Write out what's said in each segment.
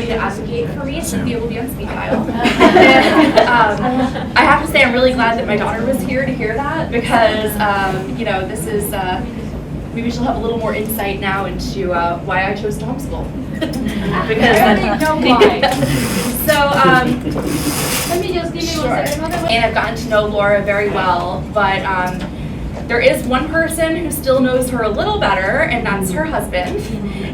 somebody to advocate for me to be able to be on speed dial. And I have to say I'm really glad that my daughter was here to hear that because, this is, maybe she'll have a little more insight now into why I chose to homeschool. Because I know why. So, Let me just give you sure. another way. And I've gotten to know Laura very well, but there is one person who still knows her a little better, and that's her husband.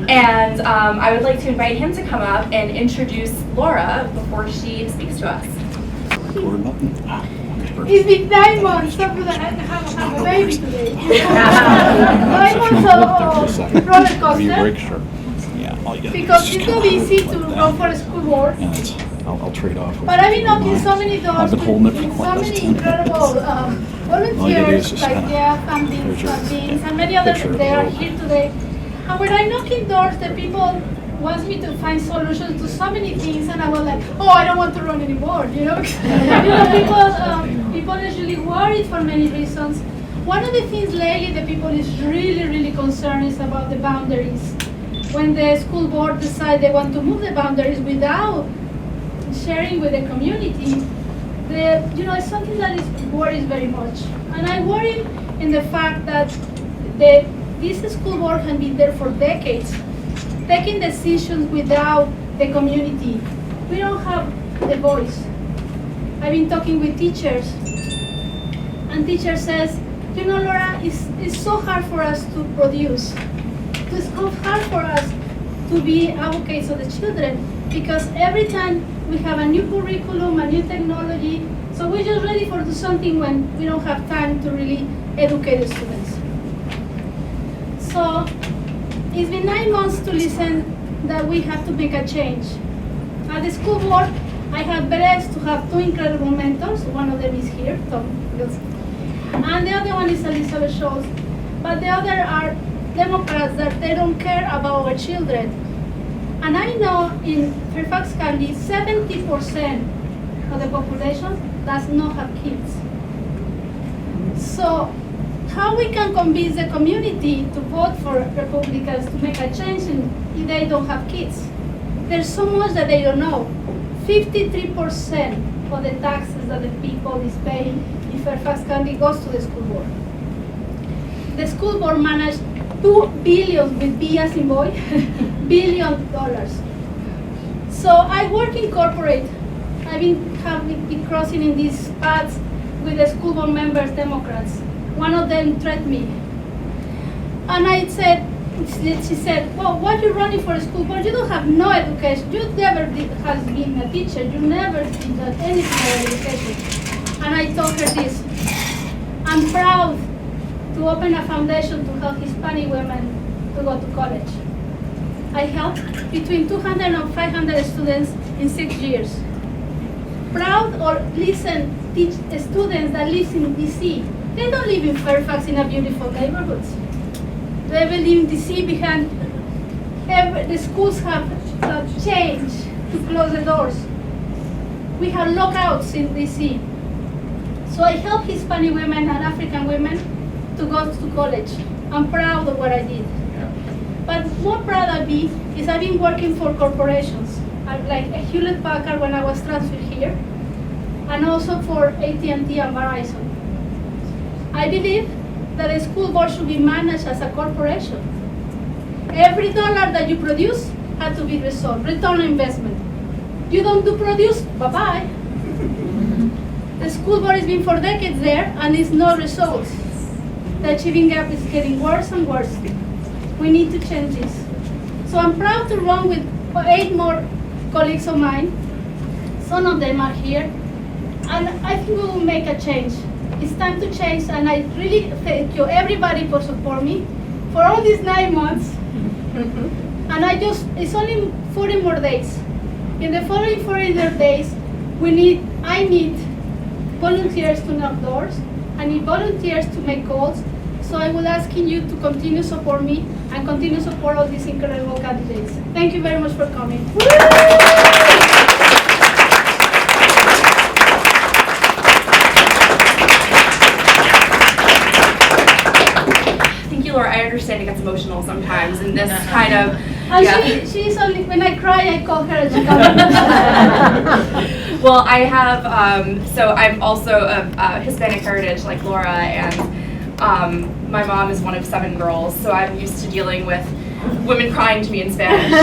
And I would like to invite him to come up and introduce Laura before she speaks to us. It's been 9 months after I have a baby today. 9 months of roller coaster. Because it's not easy to run for a school board. I'll trade off. But I've been knocking so many doors I've been holding it for with quite so this many time. incredible volunteers like Jeff and Vince and Vince and many others. They are here today. And when I knock in doors, the people want me to find solutions to so many things, and I was like, oh, I don't want to run anymore, people are usually worried for many reasons. One of the things lately that people is really, really concerned is about the boundaries. When the school board decide they want to move the boundaries without sharing with the community, it's something that worries very much. And I worry in the fact that this school board has been there for decades, taking decisions without the community. We don't have the voice. I've been talking with teachers, and teacher says, Laura, it's so hard for us to produce. It's so hard for us to be advocates of the children because every time we have a new curriculum, a new technology, so we're just ready for do something when we don't have time to really educate the students. So it's been 9 months to listen that we have to make a change. At the school board, I have blessed to have 2 incredible mentors. One of them is here, Tom Wilson. And the other one is Elizabeth Schultz. But the other are Democrats that they don't care about our children. And I know in Fairfax County, 70% of the population does not have kids. So how we can convince the community to vote for Republicans to make a change if they don't have kids? There's so much that they don't know. 53% of the taxes that the people is paying in Fairfax County goes to the school board. The school board managed $2 billion with B as in boy, $1 billion. So I work in corporate. I've been crossing in these paths with the school board members, Democrats. One of them threatened me. And she said, well, why are you running for a school board? You don't have no education. You never has been a teacher. You never did anything about education. And I told her this. I'm proud to open a foundation to help Hispanic women to go to college. I helped between 200 and 500 students in 6 years. Proud or teach students that live in DC. They don't live in Fairfax in a beautiful neighborhood. They live in DC behind, the schools have changed to close the doors. We have lockouts in DC. So I help Hispanic women and African women to go to college. I'm proud of what I did. But more proud I'd be is I've been working for corporations, like Hewlett Packard when I was transferred here, and also for AT&T and Verizon. I believe that a school board should be managed as a corporation. Every dollar that you produce has to be resolved, return on investment. You don't do produce, bye-bye. The school board has been for decades there and it's no results. The achieving gap is getting worse and worse. We need to change this. So I'm proud to run with 8 more colleagues of mine. Some of them are here. And I think we will make a change. It's time to change, and I really thank you, everybody, for support me for all these 9 months. And it's only 40 more days. In the following 40 days, I need volunteers to knock doors. I need volunteers to make calls. So I will asking you to continue support me and continue support all these incredible candidates. Thank you very much for coming. Thank you, Laura. I understand it gets emotional sometimes, and this kind of And Yeah. she's only, when I cry, I call her and she comes. Well, I have, so I'm also of Hispanic heritage like Laura, and my mom is one of 7 girls, so I'm used to dealing with women crying to me in Spanish. So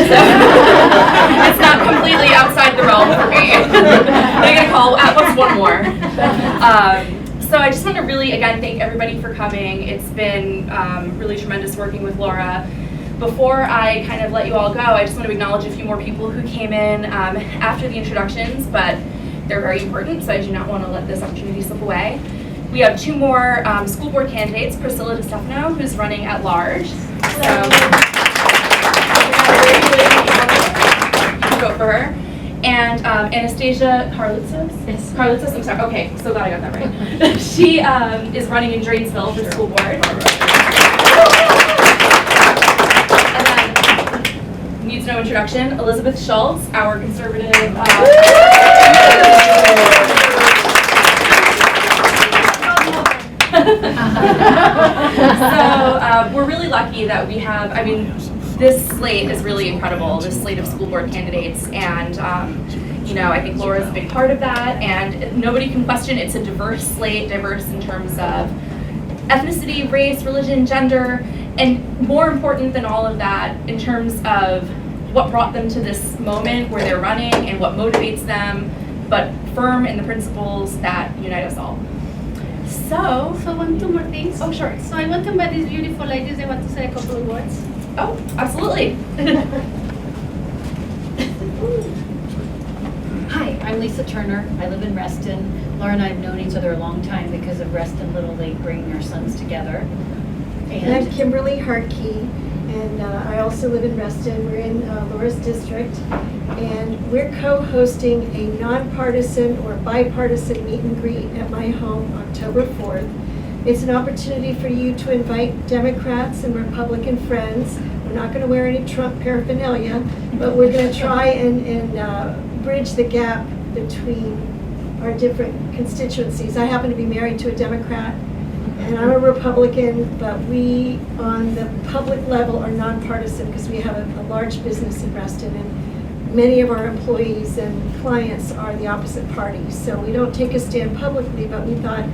it's not completely outside the realm for me. I'm gonna call, what's one more? So I just want to really, again, thank everybody for coming. It's been really tremendous working with Laura. Before I kind of let you all go, I just want to acknowledge a few more people who came in after the introductions, but they're very important, so I do not want to let this opportunity slip away. We have 2 more school board candidates, Priscilla DeStefano, who's running at large. So, you can vote for her. And Anastasia Karlitzos? Yes. Karlitzos, I'm sorry, okay, so glad I got that right. She is running in Dranesville for school board. And then, needs no introduction, Elizabeth Schultz, our conservative. So we're really lucky that we have, I mean, this slate is really incredible, this slate of school board candidates, and you know, I think Laura's a big part of that, and nobody can question it's a diverse slate, diverse in terms of ethnicity, race, religion, gender, and more important than all of that, in terms of what brought them to this moment where they're running and what motivates them, but firm in the principles that unite us all. So 2 more things. Oh, sure. So I want to invite these beautiful ladies. They want to say a couple of words. Oh, absolutely. Hi, I'm Lisa Turner. I live in Reston. Laura and I have known each other a long time because of Reston Little League bringing our sons together. And I'm Kimberly Hartkey, and I also live in Reston. We're in Laura's district, and we're co-hosting a nonpartisan or bipartisan meet and greet at my home October 4th. It's an opportunity for you to invite Democrats and Republican friends. We're not going to wear any Trump paraphernalia, but we're going to try and bridge the gap between our different constituencies. I happen to be married to a Democrat, and I'm a Republican, but we, on the public level, are nonpartisan because we have a large business in Reston, and many of our employees and clients are the opposite party. So we don't take a stand publicly, but we thought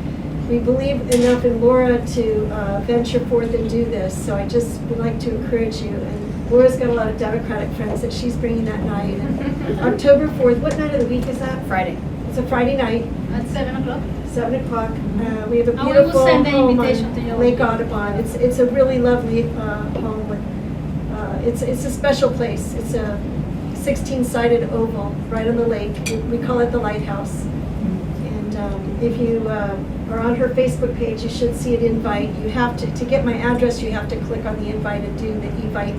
we believe enough in Laura to venture forth and do this. So I just would like to encourage you. And Laura's got a lot of Democratic friends that she's bringing that night. And October 4th, what night of the week is that? Friday. It's a Friday night. At 7 o'clock. 7 o'clock. We have a I will beautiful send the home invitation to on you. Lake Audubon. It's a really lovely home. With, it's a special place. It's a 16-sided oval right on the lake. We call it the Lighthouse. And if you are on her Facebook page, you should see an invite. You have to get my address, you have to click on the invite and do the invite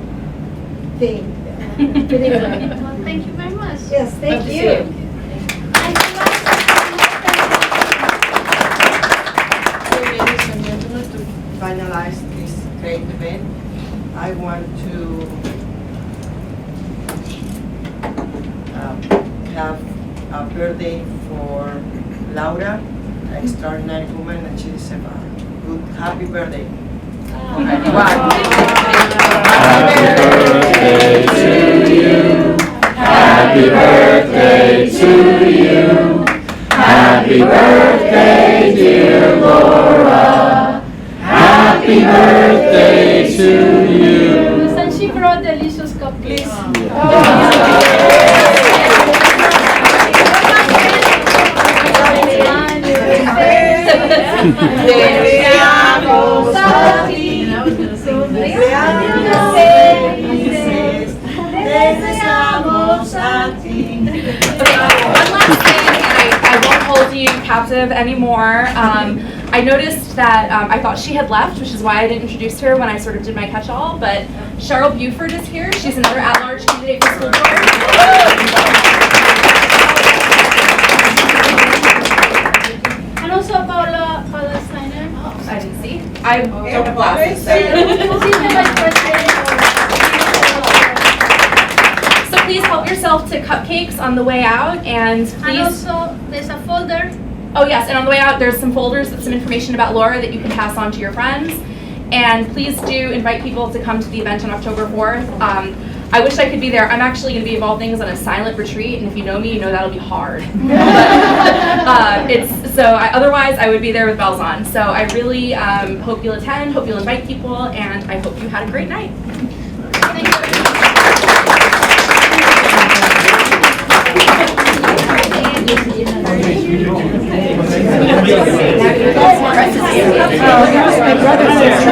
thing. But anyway. Well, thank you very much. Yes, thank Love to see you. you. So, ladies and gentlemen, to finalize this great event, I want to have a birthday for Laura, an extraordinary woman, and she's a good happy birthday. Happy birthday to you. Happy birthday, dear Laura. Happy birthday to you. And she brought delicious cupcakes. Deseamos a ti. Deseamos felices. Deseamos a ti. One last thing, and I won't hold you captive anymore. I noticed that I thought she had left, which is why I didn't introduce her when I sort of did my catch-all, but Cheryl Buford is here. She's another at-large candidate for school board. And also Paula Steiner. I didn't see. I don't have glasses. So. She's the vice president. So please help yourself to cupcakes on the way out, and And please. also, there's a folder. Oh yes, and on the way out, there's some folders with some information about Laura that you can pass on to your friends. And please do invite people to come to the event on October 4th. I wish I could be there. I'm actually going to be involved in things on a silent retreat, and if you know me, you know that'll be hard. Otherwise, I would be there with bells on. So I really hope you'll attend, hope you'll invite people, and I hope you had a great night. My brother's